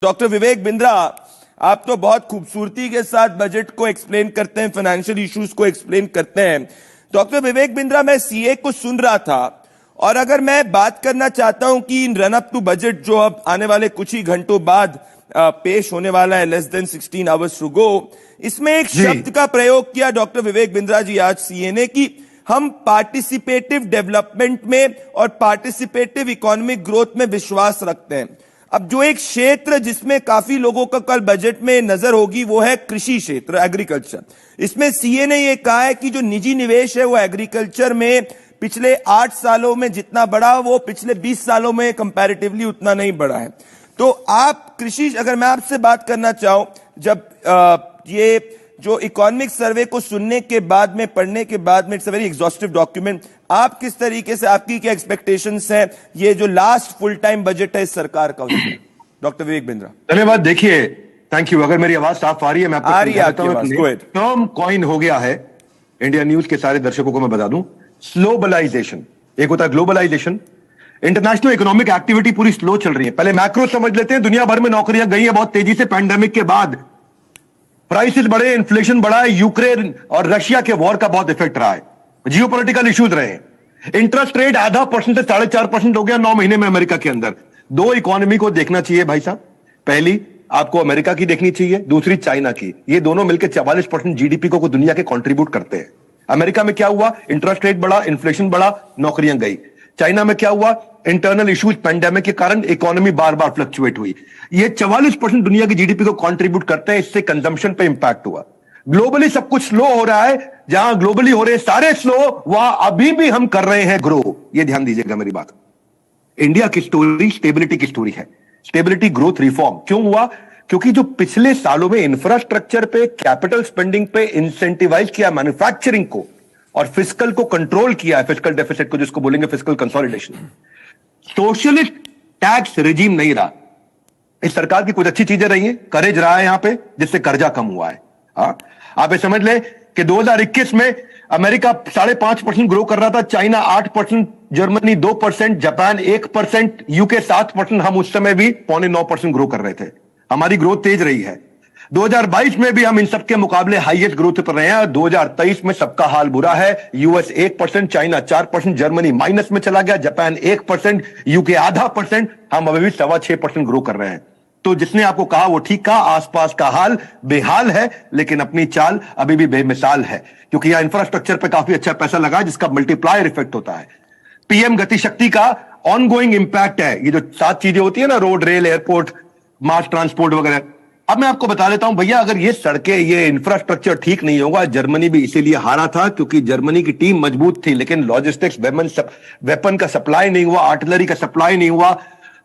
Doctor Vivek Bindra, आप तो बहुत खूबसूरती के साथ बजट को एक्सप्लेन करते हैं, फाइनेंशियल इश्यूज को एक्सप्लेन करते हैं। डॉक्टर विवेक बिंद्रा, मैं सीए को सुन रहा था और अगर मैं बात करना चाहता हूं कि इन रन अप टू बजट जो अब आने वाले कुछ ही घंटों बाद पेश होने वाला है, less than 16 hours to go, इसमें एक शब्द का प्रयोग किया डॉक्टर विवेक बिंद्रा जी आज सीए ने कि हम पार्टिसिपेटिव डेवलपमेंट में और पार्टिसिपेटिव इकोनॉमिक ग्रोथ में विश्वास रखते हैं। अब जो एक क्षेत्र जिसमें काफी लोगों का कल बजट में नजर होगी वो है कृषि क्षेत्र, एग्रीकल्चर। इसमें सीए ने यह कहा है कि जो निजी निवेश है वो एग्रीकल्चर में पिछले 8 सालों में जितना बढ़ा वो पिछले 20 सालों में कंपैरेटिवली उतना नहीं बढ़ा है। तो आप कृषि, अगर मैं आपसे बात करना चाहूं, जब ये जो इकोनॉमिक सर्वे को सुनने के बाद में, पढ़ने के बाद में, it's a very exhaustive document, आप किस तरीके से, आपकी क्या एक्सपेक्टेशंस हैं ये जो लास्ट फुल टाइम बजट है इस सरकार का, डॉक्टर विवेक बिंद्रा? धन्यवाद। देखिए, थैंक यू। अगर मेरी आवाज साफ आ रही है, मैं आपको आ रही है आपकी आवाज। टर्म कॉइन हो गया है, इंडिया न्यूज के सारे दर्शकों को मैं बता दूं, स्लोबलाइजेशन। एक होता है ग्लोबलाइजेशन, इंटरनेशनल इकोनॉमिक एक्टिविटी पूरी स्लो चल रही है। पहले मैक्रो समझ लेते हैं, दुनिया भर में नौकरियां गई है बहुत तेजी से पैंडेमिक के बाद, प्राइसेस बढ़े, इन्फ्लेशन बढ़ा है, यूक्रेन और रशिया के वॉर का बहुत इफेक्ट रहा है, जियोपॉलिटिकल इश्यूज रहे, इंटरेस्ट रेट 0.5% से 4.5% हो गया 9 महीने में अमेरिका के अंदर। दो इकोनॉमी को देखना चाहिए भाई साहब, पहली आपको अमेरिका की देखनी चाहिए, दूसरी चाइना की। ये दोनों मिलकर 44% जीडीपी को दुनिया के कंट्रीब्यूट करते हैं। अमेरिका में क्या हुआ? इंटरेस्ट रेट बढ़ा, इन्फ्लेशन बढ़ा, नौकरियां गई। चाइना में क्या हुआ? इंटरनल इश्यूज, पैंडेमिक के कारण इकोनॉमी बार बार फ्लक्चुएट हुई। ये 44% दुनिया की जीडीपी को कंट्रीब्यूट करते हैं, इससे कंजम्पशन पे इंपैक्ट हुआ। ग्लोबली सब कुछ स्लो हो रहा है, जहां ग्लोबली हो रहे हैं सारे स्लो, वहां अभी भी हम कर रहे हैं ग्रो। ये ध्यान दीजिएगा मेरी बात। इंडिया की स्टोरी स्टेबिलिटी की स्टोरी है, स्टेबिलिटी, ग्रोथ, रिफॉर्म। क्यों हुआ? क्योंकि जो पिछले सालों में इंफ्रास्ट्रक्चर पे, कैपिटल स्पेंडिंग पे इंसेंटिवाइज किया मैन्युफैक्चरिंग को और फिस्कल को कंट्रोल किया है, फिस्कल डेफिसिट को जिसको बोलेंगे fiscal consolidation. Socialist tax regime नहीं रहा। इस सरकार की कुछ अच्छी चीजें रही हैं, करेज रहा है यहां पे, जिससे कर्जा कम हुआ है। हाँ, आप ये समझ लें कि 2021 में अमेरिका 5.5% ग्रो कर रहा था, चाइना 8%, जर्मनी 2%, जापान 1%, यूके 7%। हम उस समय भी 8.9% ग्रो कर रहे थे। हमारी ग्रोथ तेज रही है। 2022 में भी हम इन सबके मुकाबले हाईएस्ट ग्रोथ पर रहे हैं। 2023 में सबका हाल बुरा है। यूएस 1%, चाइना 4%, जर्मनी माइनस में चला गया, जापान 1%, यूके 0.5%। हम अभी भी 6.25% ग्रो कर रहे हैं। तो जिसने आपको कहा वो ठीक कहा, आसपास का हाल बेहाल है, लेकिन अपनी चाल अभी भी बेमिसाल है, क्योंकि यहां इंफ्रास्ट्रक्चर पे काफी अच्छा पैसा लगा है, जिसका मल्टीप्लायर इफेक्ट होता है। पीएम गति शक्ति का ऑनगोइंग इंपैक्ट है। ये जो 7 चीजें होती है ना, road, rail, airport, mass transport वगैरह। अब मैं आपको बता देता हूं भैया, अगर ये सड़कें, ये इंफ्रास्ट्रक्चर ठीक नहीं होगा, जर्मनी भी इसीलिए हारा था क्योंकि जर्मनी की टीम मजबूत थी, लेकिन लॉजिस्टिक्स, वेपन का सप्लाई नहीं हुआ, आर्टिलरी का सप्लाई नहीं हुआ,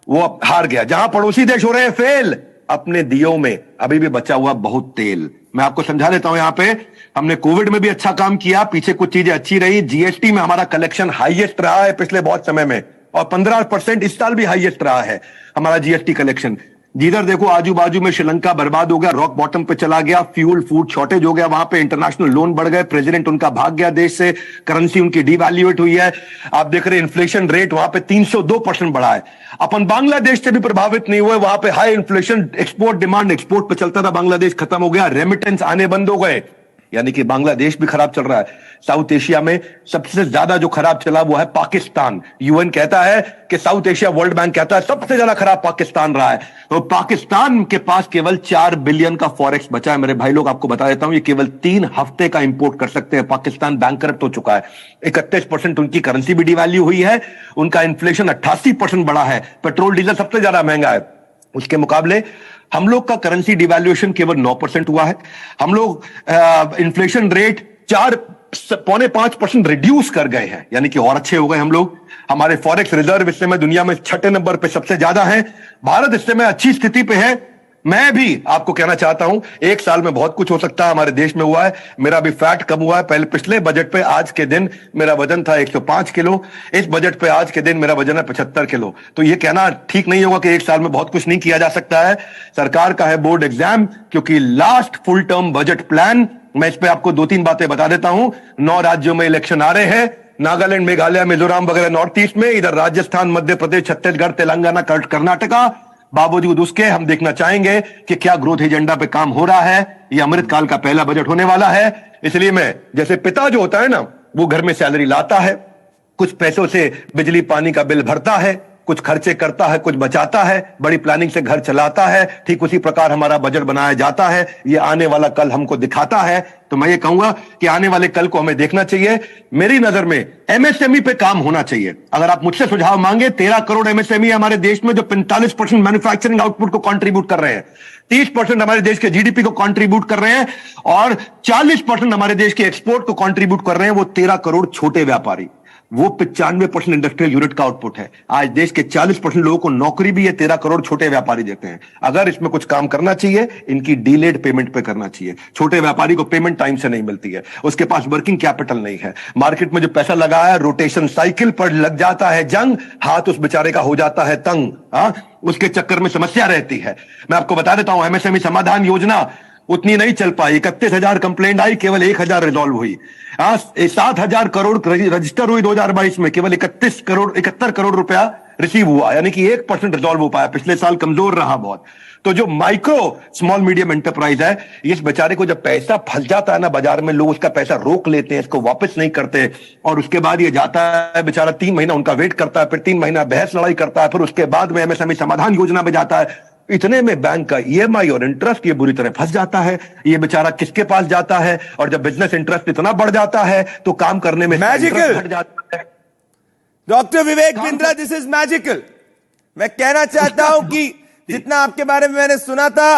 वो हार गया। जहां पड़ोसी देश हो रहे हैं फेल, अपने दियों में अभी भी बचा हुआ बहुत तेल। मैं आपको समझा देता हूं, यहां पे हमने कोविड में भी अच्छा काम किया, पीछे कुछ चीजें अच्छी रही। जीएसटी में हमारा कलेक्शन हाईएस्ट रहा है पिछले बहुत समय में, और 15% इस साल भी हाईएस्ट रहा है हमारा जीएसटी कलेक्शन। जिधर देखो आजू बाजू में श्रीलंका बर्बाद हो गया, रॉक बॉटम पे चला गया, फ्यूल फूड शॉर्टेज हो गया, वहां पे इंटरनेशनल लोन बढ़ गए, प्रेसिडेंट उनका भाग गया देश से, करेंसी उनकी डिवैल्यूएट हुई है। आप देख रहे हैं इन्फ्लेशन रेट वहां पे 302% बढ़ा है। अपन बांग्लादेश से भी प्रभावित नहीं हुए, वहां पे high inflation, export demand export पे चलता था, बांग्लादेश खत्म हो गया, रेमिटेंस आने बंद हो गए, यानी कि बांग्लादेश भी खराब चल रहा है। साउथ एशिया में सबसे ज्यादा जो खराब चला वो है पाकिस्तान। यूएन कहता है कि साउथ एशिया, वर्ल्ड बैंक कहता है सबसे ज्यादा खराब पाकिस्तान रहा है। तो पाकिस्तान के पास केवल 4 बिलियन का फॉरेक्स बचा है। मेरे भाई लोग, आपको बता देता हूं, ये केवल 3 हफ्ते का इंपोर्ट कर सकते हैं। पाकिस्तान बैंकरप्ट हो चुका है। 31% उनकी करेंसी भी डिवैल्यू हुई है। उनका इन्फ्लेशन 88% बढ़ा है। पेट्रोल डीजल सबसे ज्यादा महंगा है। उसके मुकाबले हम लोग का करेंसी डिवैल्यूएशन केवल 9% हुआ है। हम लोग इन्फ्लेशन रेट 4.5% रिड्यूस कर गए हैं, यानी कि और अच्छे हो गए हम लोग। हमारे फॉरेक्स रिजर्व इस समय दुनिया में 6ठे नंबर पे सबसे ज्यादा है। भारत इस समय अच्छी स्थिति पे है। मैं भी आपको कहना चाहता हूं, 1 साल में बहुत कुछ हो सकता है, हमारे देश में हुआ है। मेरा भी फैट कम हुआ है। पहले पिछले बजट पे आज के दिन मेरा वजन था 105 किलो, इस बजट पे आज के दिन मेरा वजन है 75 किलो। तो ये कहना ठीक नहीं होगा कि 1 साल में बहुत कुछ नहीं किया जा सकता है। सरकार का है बोर्ड एग्जाम, क्योंकि last full term budget plan, मैं इस पे आपको 2-3 बातें बता देता हूं। 9 राज्यों में इलेक्शन आ रहे हैं, नागालैंड, मेघालय, मिजोरम वगैरह नॉर्थ ईस्ट में, इधर राजस्थान, मध्य प्रदेश, छत्तीसगढ़, तेलंगाना, कर्नाटका। बावजूद उसके हम देखना चाहेंगे कि क्या ग्रोथ एजेंडा पे काम हो रहा है। ये अमृतकाल का पहला बजट होने वाला है, इसलिए मैं, जैसे पिता जो होता है ना, वो घर में सैलरी लाता है, कुछ पैसों से बिजली पानी का बिल भरता है, कुछ खर्चे करता है, कुछ बचाता है, बड़ी प्लानिंग से घर चलाता है, ठीक उसी प्रकार हमारा बजट बनाया जाता है। ये आने वाला कल हमको दिखाता है। तो मैं ये कहूंगा कि आने वाले कल को हमें देखना चाहिए। मेरी नजर में एमएसएमई पे काम होना चाहिए। अगर आप मुझसे सुझाव मांगे, 13 करोड़ एमएसएमई हमारे देश में जो 45% मैन्युफैक्चरिंग आउटपुट को कंट्रीब्यूट कर रहे हैं, 30% हमारे देश के जीडीपी को कंट्रीब्यूट कर रहे हैं और 40% हमारे देश के एक्सपोर्ट को कंट्रीब्यूट कर रहे हैं वो 13 करोड़ छोटे व्यापारी। वो 95% इंडस्ट्रियल यूनिट का आउटपुट है। आज देश के 40% लोगों को नौकरी भी ये 13 करोड़ छोटे व्यापारी देते हैं। अगर इसमें कुछ काम करना चाहिए, इनकी डिलेड पेमेंट पे करना चाहिए। छोटे व्यापारी को पेमेंट टाइम से नहीं मिलती है, उसके पास वर्किंग कैपिटल नहीं है, मार्केट में जो पैसा लगा है रोटेशन साइकिल पर लग जाता है जंग, हाथ उस बेचारे का हो जाता है तंग। उसके चक्कर में समस्या रहती है। मैं आपको बता देता हूं, एमएसएमई समाधान योजना उतनी नहीं चल पाई। 31,000 कंप्लेंट आई, केवल 1,000 रिजॉल्व हुई। 7,000 करोड़ रजिस्टर हुई 2022 में, केवल 71 करोड़ रुपया रिसीव हुआ, यानी कि 1% रिजॉल्व हो पाया। पिछले साल कमजोर रहा बहुत। तो जो माइक्रो स्मॉल मीडियम एंटरप्राइज है, इस बेचारे को जब पैसा फंस जाता है ना बाजार में, लोग उसका पैसा रोक लेते हैं, इसको वापस नहीं करते, और उसके बाद ये जाता है बेचारा 3 महीना उनका वेट करता है, फिर 3 महीना बहस लड़ाई करता है, फिर उसके बाद में एमएसएमई समाधान योजना में जाता है। इतने में बैंक का ईएमआई और इंटरेस्ट ये बुरी तरह फंस जाता है। ये बेचारा किसके पास जाता है? और जब बिजनेस इंटरेस्ट इतना बढ़ जाता है तो काम करने में मैजिकल घट जाता है। Doctor Vivek Bindra, this is magical. मैं कहना चाहता हूं कि जितना आपके बारे में मैंने सुना था,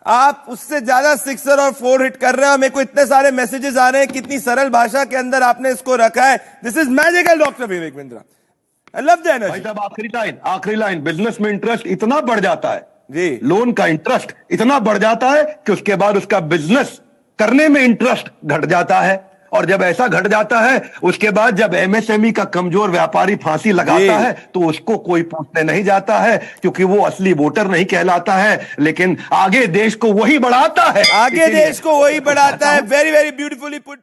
आप उससे ज्यादा सिक्सर और 4 हिट कर रहे हो। मेरे को इतने सारे मैसेजेस आ रहे हैं, कितनी सरल भाषा के अंदर आपने इसको रखा है। This is magical doctor Vivek Bindra. I love the energy. भाई साहब, आखिरी लाइन, बिजनेस में इंटरेस्ट इतना बढ़ जाता है जी, लोन का इंटरेस्ट इतना बढ़ जाता है कि उसके बाद उसका बिजनेस करने में इंटरेस्ट घट जाता है। और जब ऐसा घट जाता है, उसके बाद जब एमएसएमई का कमजोर व्यापारी फांसी लगाता है तो उसको कोई पूछने नहीं जाता है, क्योंकि वो असली वोटर नहीं कहलाता है, लेकिन आगे देश को वही बढ़ाता है। आगे देश को वही बढ़ाता है। Very very beautifully put.